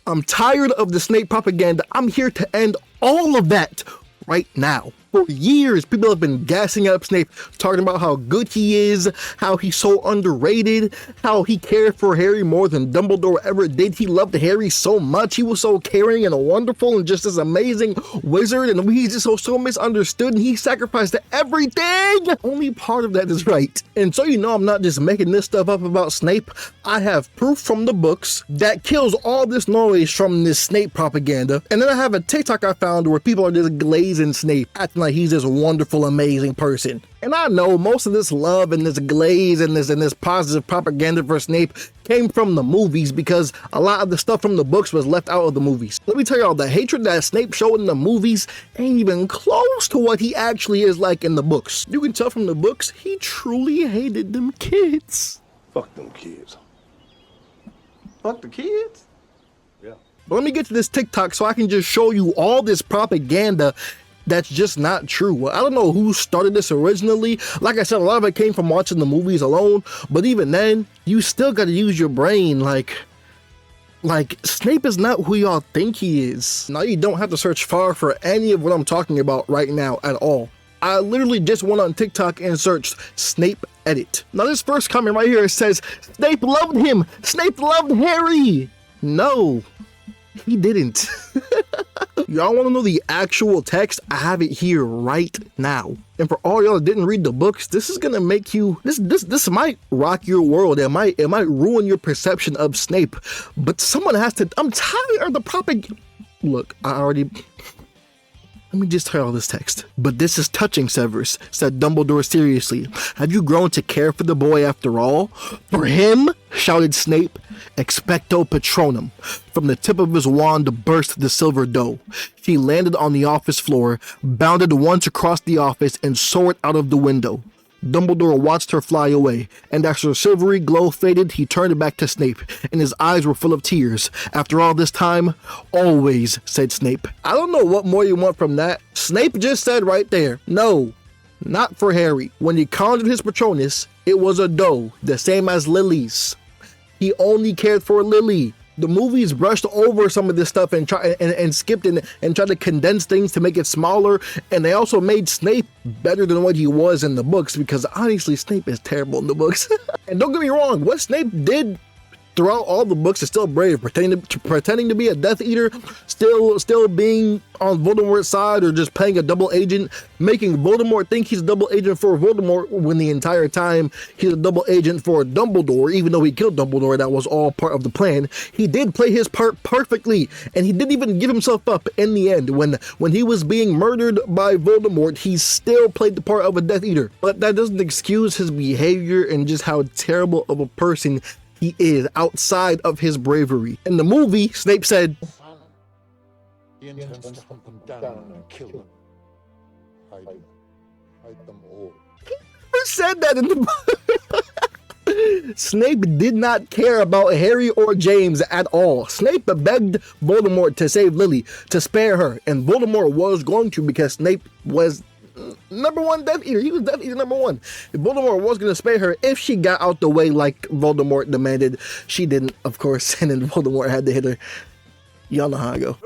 I'm tired of the Snape propaganda. I'm here to end all of that right now. For years, people have been gassing up Snape, talking about how good he is, how he's so underrated, how he cared for Harry more than Dumbledore ever did. He loved Harry so much. He was so caring and wonderful and just this amazing wizard, and he's just so misunderstood, and he sacrificed everything. Only part of that is right. And so you know I'm not just making this stuff up about Snape. I have proof from the books that kills all this noise from this Snape propaganda. And then I have a TikTok I found where people are just glazing Snape, acting like he's this wonderful, amazing person. And I know most of this love and this glaze and this positive propaganda for Snape came from the movies, because a lot of the stuff from the books was left out of the movies. Let me tell y'all, the hatred that Snape showed in the movies ain't even close to what he actually is like in the books. You can tell from the books, he truly hated them kids. Fuck them kids. Fuck the kids? Yeah. But let me get to this TikTok so I can just show you all this propaganda that's just not true. I don't know who started this originally. Like I said, a lot of it came from watching the movies alone, but even then, you still gotta use your brain. Like Snape is not who y'all think he is. Now you don't have to search far for any of what I'm talking about right now at all. I literally just went on TikTok and searched Snape edit. Now this first comment right here says, Snape loved him. Snape loved Harry. No, he didn't. Y'all want to know the actual text? I have it here right now. And for all y'all that didn't read the books, this is gonna make you, this might rock your world. It might ruin your perception of Snape. But someone has to. I'm tired of the propaganda. Look, let me just tell y'all this text. But this is touching, Severus, said Dumbledore seriously. Have you grown to care for the boy after all? For him? Shouted Snape. Expecto Patronum. From the tip of his wand burst the silver doe. She landed on the office floor, bounded once across the office, and soared out of the window. Dumbledore watched her fly away, and as her silvery glow faded, he turned back to Snape, and his eyes were full of tears. After all this time, always, said Snape. I don't know what more you want from that. Snape just said right there, no, not for Harry. When he conjured his Patronus, it was a doe, the same as Lily's. He only cared for Lily. The movies brushed over some of this stuff and skipped and tried to condense things to make it smaller. And they also made Snape better than what he was in the books, because honestly, Snape is terrible in the books. And don't get me wrong, what Snape did throughout all the books is still brave, pretending to be a Death Eater, still being on Voldemort's side, or just playing a double agent, making Voldemort think he's a double agent for Voldemort when the entire time he's a double agent for Dumbledore. Even though he killed Dumbledore, that was all part of the plan. He did play his part perfectly, and he didn't even give himself up in the end. When he was being murdered by Voldemort, he still played the part of a Death Eater. But that doesn't excuse his behavior and just how terrible of a person he is outside of his bravery. In the movie, Snape said, He intends to hunt them down and kill them. Hide them all. Who said that in the book? Snape did not care about Harry or James at all. Snape begged Voldemort to save Lily, to spare her, and Voldemort was going to, because Snape was number one Death Eater. He was Death Eater number one. Voldemort was going to spare her if she got out the way like Voldemort demanded. She didn't, of course, and then Voldemort had to hit her. Y'all know how I go.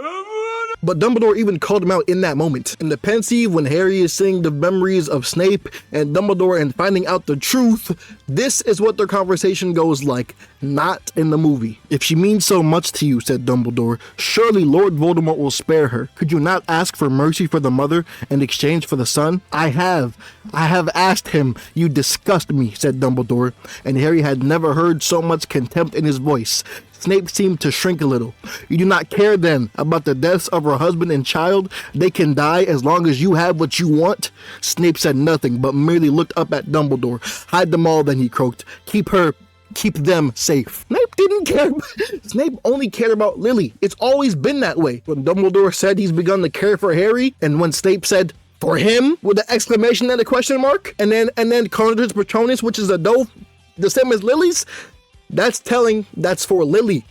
But Dumbledore even called him out in that moment. In the pensive, when Harry is seeing the memories of Snape and Dumbledore and finding out the truth, this is what their conversation goes like, not in the movie. If she means so much to you, said Dumbledore, surely Lord Voldemort will spare her. Could you not ask for mercy for the mother in exchange for the son? I have asked him. You disgust me, said Dumbledore, and Harry had never heard so much contempt in his voice. Snape seemed to shrink a little. You do not care then about the deaths of her husband and child? They can die as long as you have what you want? Snape said nothing, but merely looked up at Dumbledore. Hide them all, then he croaked. Keep them safe. Snape didn't care. Snape only cared about Lily. It's always been that way. When Dumbledore said he's begun to care for Harry, and when Snape said, for him, with an exclamation and a question mark, and then conjured his Patronus, which is a doe, the same as Lily's, that's telling that's for Lily.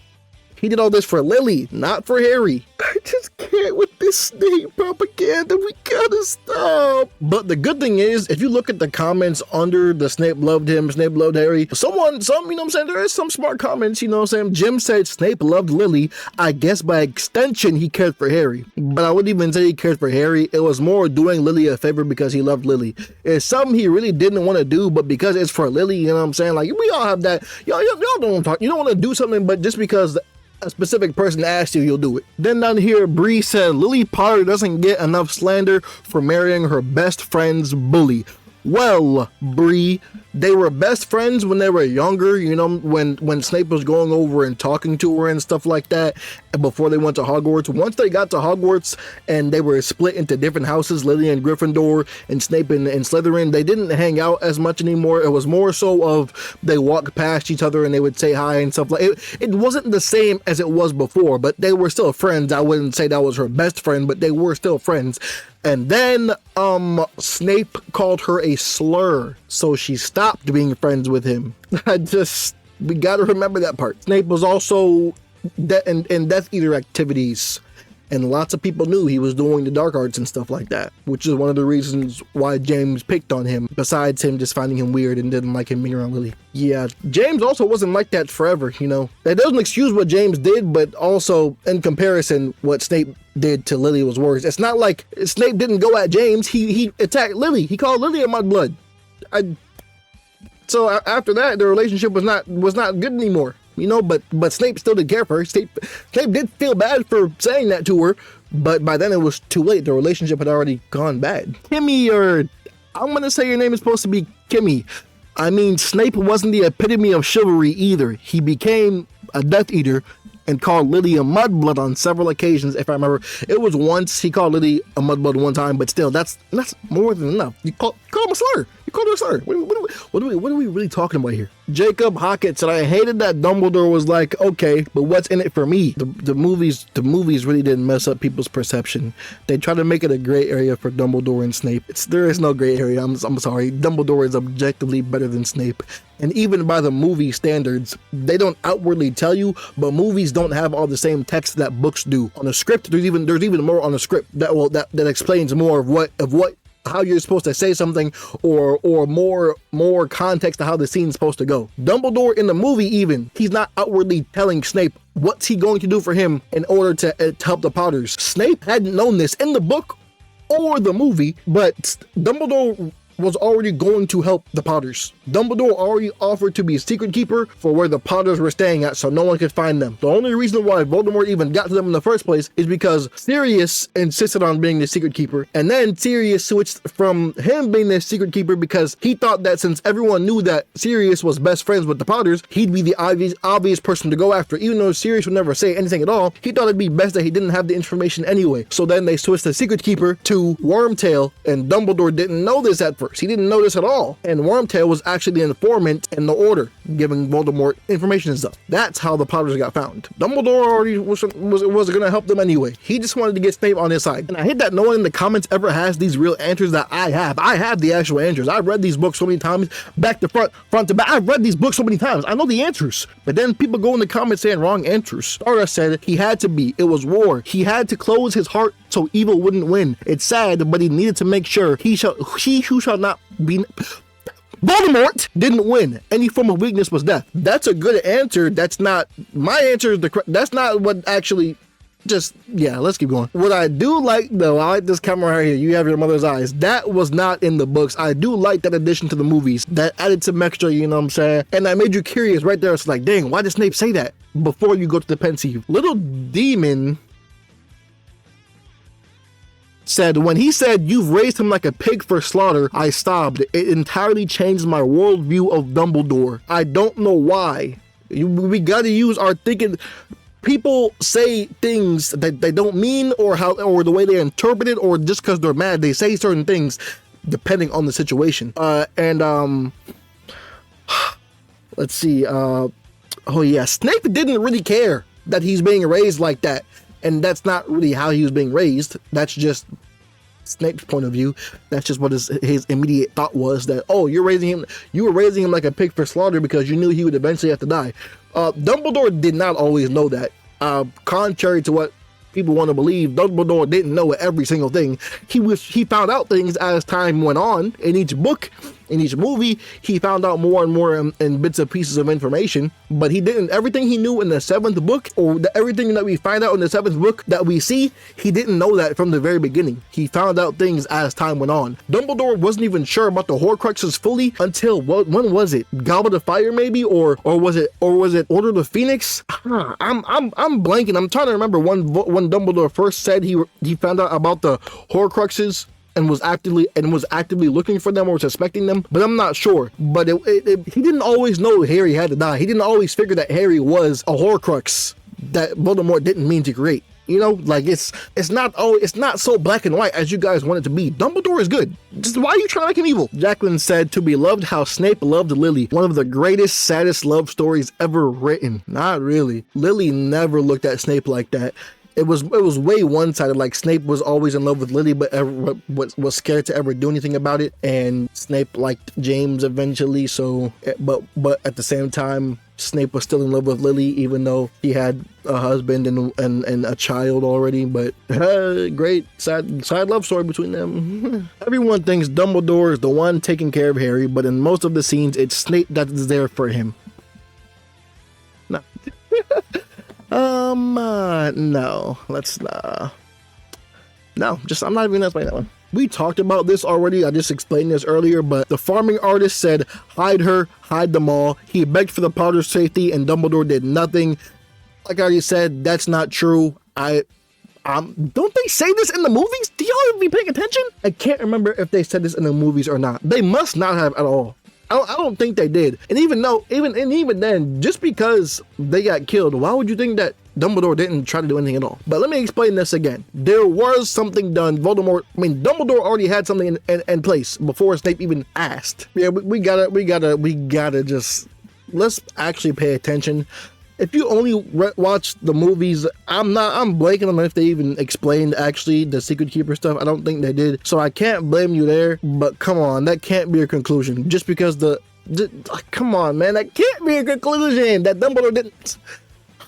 He did all this for Lily, not for Harry. I just can't with This Snape propaganda, we gotta stop. But the good thing is, if you look at the comments under the Snape loved him, Snape loved Harry, some, you know what I'm saying, there is some smart comments, you know what I'm saying. Jim said Snape loved Lily. I guess by extension, he cared for Harry. But I wouldn't even say he cared for Harry. It was more doing Lily a favor because he loved Lily. It's something he really didn't want to do, but because it's for Lily, you know what I'm saying? Like, we all have that. Y'all don't want to talk. You don't want to do something, but just because a specific person asks you, you'll do it. Then down here, Bree said, Lily Potter doesn't get enough slander for marrying her best friend's bully. Well, Bree, they were best friends when they were younger, you know, when Snape was going over and talking to her and stuff like that, before they went to Hogwarts. Once they got to Hogwarts and they were split into different houses, Lily and Gryffindor and Snape and Slytherin, they didn't hang out as much anymore. It was more so of they walked past each other and they would say hi and stuff like it. It wasn't the same as it was before, but they were still friends. I wouldn't say that was her best friend, but they were still friends. And then Snape called her a slur, so she stopped being friends with him. We gotta remember that part. Snape was also in Death Eater activities, and lots of people knew he was doing the dark arts and stuff like that, which is one of the reasons why James picked on him, besides him just finding him weird and didn't like him being around Lily. Yeah, James also wasn't like that forever, you know. That doesn't excuse what James did, but also, in comparison, what Snape did to Lily was worse. It's not like Snape didn't go at James, he attacked Lily. He called Lily a mudblood. So after that, the relationship was not good anymore. You know, but Snape still did care for her. Snape did feel bad for saying that to her, but by then it was too late. The relationship had already gone bad. Kimmy, or I'm gonna say your name is supposed to be Kimmy. I mean, Snape wasn't the epitome of chivalry either. He became a Death Eater and called Lily a mudblood on several occasions, if I remember. It was once he called Lily a mudblood one time, but still, that's more than enough. You call him a slur. You called her a slur. What are we really talking about here? Jacob Hockett said, I hated that Dumbledore was like, okay, but what's in it for me? The movies really didn't mess up people's perception. They tried to make it a gray area for Dumbledore and Snape. There is no gray area. I'm sorry. Dumbledore is objectively better than Snape. And even by the movie standards, they don't outwardly tell you, but movies don't have all the same text that books do. On a script, there's even more on a script that explains more of what how you're supposed to say something, or more context to how the scene's supposed to go. Dumbledore in the movie, even, he's not outwardly telling Snape what's he going to do for him in order to help the Potters. Snape hadn't known this in the book or the movie, but Dumbledore was already going to help the Potters. Dumbledore already offered to be a secret keeper for where the Potters were staying at, so no one could find them. The only reason why Voldemort even got to them in the first place is because Sirius insisted on being the secret keeper, and then Sirius switched from him being the secret keeper because he thought that since everyone knew that Sirius was best friends with the Potters, he'd be the obvious person to go after. Even though Sirius would never say anything at all, he thought it'd be best that he didn't have the information anyway. So then they switched the secret keeper to Wormtail, and Dumbledore didn't know this at first. He didn't know this at all. And Wormtail was actually the informant in the Order, giving Voldemort information and stuff. That's how the Potters got found. Dumbledore already was going to help them anyway. He just wanted to get Snape on his side. And I hate that no one in the comments ever has these real answers that I have. I have the actual answers. I've read these books so many times, back to front to back. I've read these books so many times. I know the answers. But then people go in the comments saying wrong answers. Stardust said he had to be. It was war. He had to close his heart so evil wouldn't win. It's sad, but he needed to make sure he who shall not be... Voldemort didn't win. Any form of weakness was death. That's a good answer. That's not... My answer is that's not what actually... Yeah, let's keep going. What I do like, though, I like this camera right here. You have your mother's eyes. That was not in the books. I do like that addition to the movies. That added some extra, you know what I'm saying? And that made you curious right there. It's like, dang, why did Snape say that before you go to the pensieve? Little Demon said, when he said, you've raised him like a pig for slaughter, I stopped. It entirely changed my worldview of Dumbledore. I don't know why. We gotta use our thinking. People say things that they don't mean, or the way they interpret it, or just because they're mad, they say certain things depending on the situation. Let's see. Oh yeah, Snape didn't really care that he's being raised like that, and that's not really how he was being raised. That's just Snape's point of view. That's just what his immediate thought was, that, oh, you were raising him like a pig for slaughter because you knew he would eventually have to die. Dumbledore did not always know that. Contrary to what people want to believe Dumbledore didn't know every single thing. He found out things as time went on. In each book, in each movie, he found out more and more in bits and pieces of information, but he didn't, everything he knew in the 7th book, or everything that we find out in the 7th book that we see, he didn't know that from the very beginning. He found out things as time went on. Dumbledore wasn't even sure about the Horcruxes fully until, when was it? Goblet of Fire maybe, or was it Order of the Phoenix? I'm blanking. I'm trying to remember when Dumbledore first said he found out about the Horcruxes and was actively looking for them or suspecting them, but I'm not sure. But he didn't always know Harry had to die. He didn't always figure that Harry was a Horcrux that Voldemort didn't mean to create. You know, like it's not so black and white as you guys want it to be. Dumbledore is good. Just why are you trying to make him evil? Jacqueline said, to be loved how Snape loved Lily. One of the greatest, saddest love stories ever written. Not really. Lily never looked at Snape like that. It was way one-sided. Like Snape was always in love with Lily, but was scared to ever do anything about it. And Snape liked James eventually. So, but at the same time, Snape was still in love with Lily, even though he had a husband and a child already. But great sad love story between them. Everyone thinks Dumbledore is the one taking care of Harry, but in most of the scenes, it's Snape that is there for him. No. No, let's no, I'm not even gonna explain that one. We talked about this already. I just explained this earlier, but the farming artist said, hide her, hide them all. He begged for the Potter's safety and Dumbledore did nothing. Like I already said, that's not true. Don't they say this in the movies? Do y'all even be paying attention? I can't remember if they said this in the movies or not. They must not have at all. I don't think they did. And even then, just because they got killed, why would you think that Dumbledore didn't try to do anything at all? But let me explain this again. There was something done. Dumbledore already had something in place before Snape even asked. Yeah, we gotta just, let's actually pay attention. If you only watch the movies, I'm blanking on if they even explained actually the Secret Keeper stuff. I don't think they did. So I can't blame you there, but come on, that can't be a conclusion. Just because come on, man, that can't be a conclusion that Dumbledore didn't.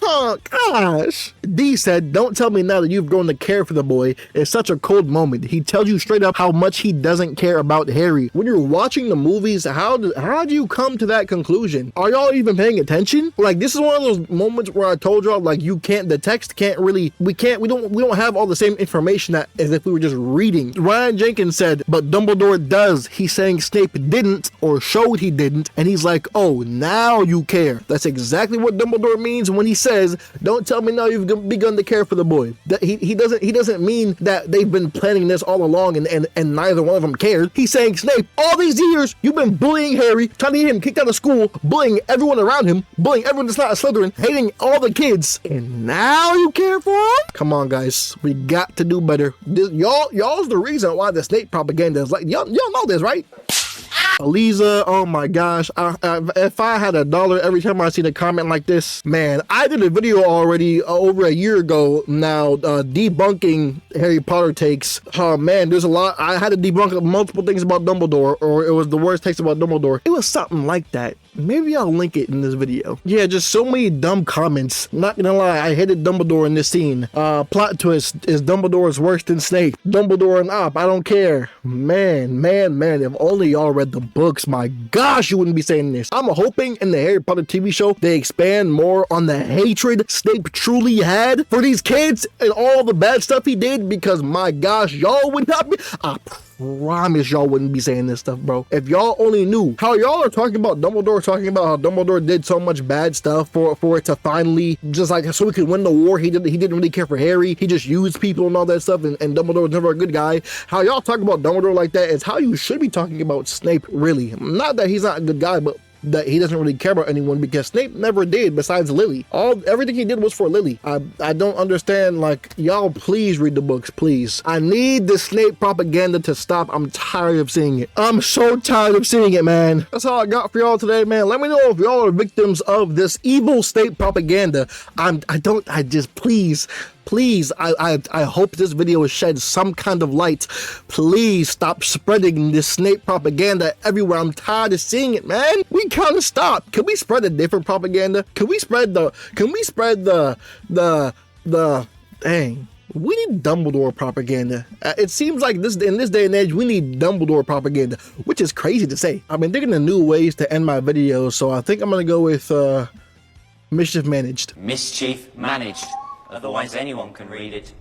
Oh, gosh. D said, don't tell me now that you've grown to care for the boy. It's such a cold moment. He tells you straight up how much he doesn't care about Harry. When you're watching the movies, how do you come to that conclusion? Are y'all even paying attention? Like, this is one of those moments where I told y'all, like, the text can't really, we don't have all the same information as if we were just reading. Ryan Jenkins said, but Dumbledore does. He's saying Snape didn't or showed he didn't. And he's like, oh, now you care. That's exactly what Dumbledore means when he says, don't tell me now you've begun to care for the boy. That he doesn't mean that they've been planning this all along and neither one of them cared. He's saying, Snape, all these years you've been bullying Harry, trying to get him kicked out of school, bullying everyone around him, bullying everyone that's not a Slytherin, hating all the kids, and now you care for him? Come on, guys, we got to do better. Y'all's the reason why the Snape propaganda is like, y'all know this, right? Aliza, oh my gosh, if I had $1 every time I see a comment like this, man, I did a video already over a year ago now debunking Harry Potter takes. Oh man, there's a lot. I had to debunk multiple things about Dumbledore, or it was the worst takes about Dumbledore. It was something like that. Maybe I'll link it in this video. Yeah, just so many dumb comments. Not gonna lie, I hated Dumbledore in this scene. Plot twist, is Dumbledore's worse than Snape. Dumbledore and Op, I don't care. Man, if only y'all read the books, my gosh, you wouldn't be saying this. I'm hoping in the Harry Potter TV show, they expand more on the hatred Snape truly had for these kids and all the bad stuff he did, because my gosh, y'all would not be, I promise y'all wouldn't be saying this stuff, bro. If y'all only knew how y'all are talking about Dumbledore, talking about how Dumbledore did so much bad stuff for it to finally, just like so he could win the war, he didn't really care for Harry, he just used people and all that stuff, and Dumbledore was never a good guy. How y'all talk about Dumbledore like that is how you should be talking about Snape, really. Not that he's not a good guy, but that he doesn't really care about anyone, because Snape never did besides Lily. Everything he did was for Lily. I don't understand. Like, y'all please read the books, please. I need the Snape propaganda to stop. I'm tired of seeing it. I'm so tired of seeing it, man. That's all I got for y'all today, man. Let me know if y'all are victims of this evil Snape propaganda. Please, I hope this video has shed some kind of light. Please stop spreading this Snape propaganda everywhere. I'm tired of seeing it, man. We gotta stop. Can we spread a different propaganda? Can we spread the dang. We need Dumbledore propaganda. It seems like this in this day and age, we need Dumbledore propaganda, which is crazy to say. I've been thinking of new ways to end my videos, so I think I'm gonna go with mischief managed. Mischief managed. Otherwise anyone can read it.